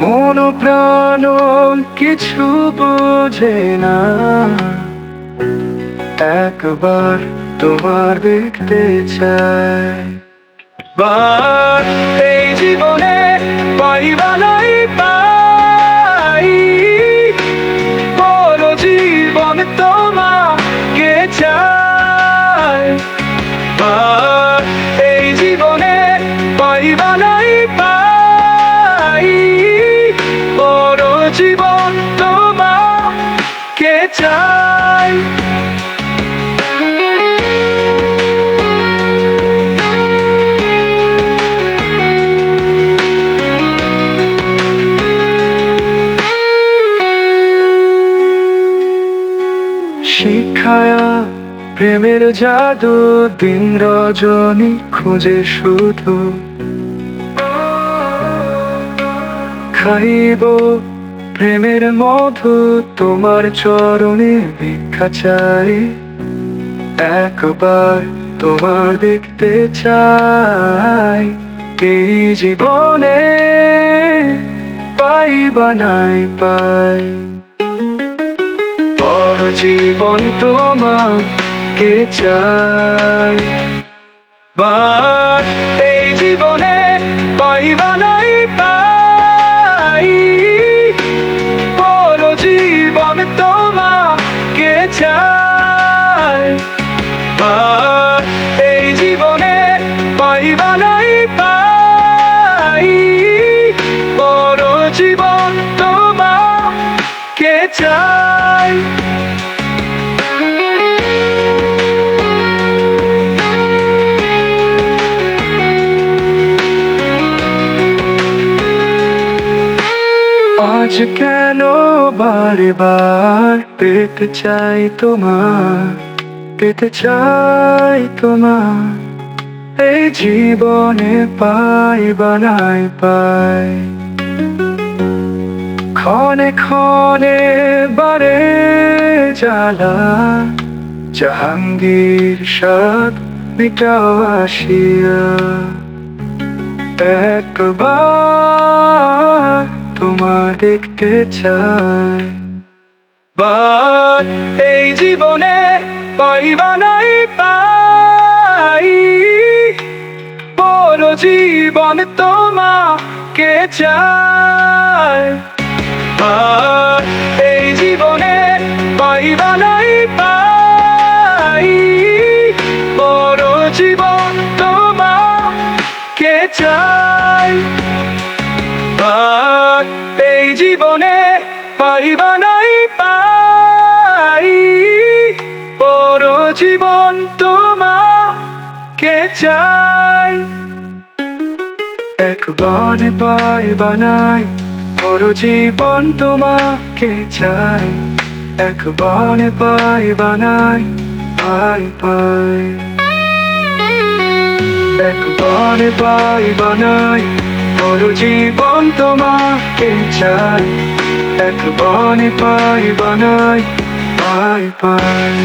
মন প্রাণ কিছু বোঝে না, একবার তোমার দেখতে চাই। বার এই জীবনে পাইবা নাই পাই, বড় জীবন তোমাকে চাই। বার এই জীবনে পাইবা নাই পাই, বড় জীবন তোমাকে চাই। শিখায়া প্রেমের জাদু, দিন রজনী খুঁজে শুধু খাইব প্রেমের মধু, তোমার চরণে ভিক্ষা চাই। একবার তোমার দেখতে চাই, এই জীবনে পাইবা নাই পাই, বড় জীবন তোমাকে চাই। বার এই জীবনে পাইবা নাই পাই, বড় জীবন তোমাকে চাই। বার এই জীবনে পাইবা নাই পাই, বড় জীবন তোমাকে চাই। আজ কেন বারে বার পেতে চাই তোমার, পেতে চাই তোমার, এই জীবনে পাইবা নাই পাই। ক্ষণে ক্ষণে বারে জ্বালা, জাহাঙ্গীর সাদ মিটাও আসিয়া। একবার তোমার দেখতে চাই। বার এই জীবনে পাইবা নাই পাই, বড় জীবন তোমাকে চাই। বার এই জীবনে পাইবা নাই পাই, বড় জীবন তোমাকে চাই। বার এই জীবনে পাইবা নাই পাই, বড় জীবন তোমাকে চাই। একবার পাইবা নাই, বড় জীবন তোমাকে চাই। একবার পাইবা নাই পাই পাই, একবার পাইবা নাই, বড় জীবন তোমাকে চাই। একবার পাইবা নাই পাই পাই।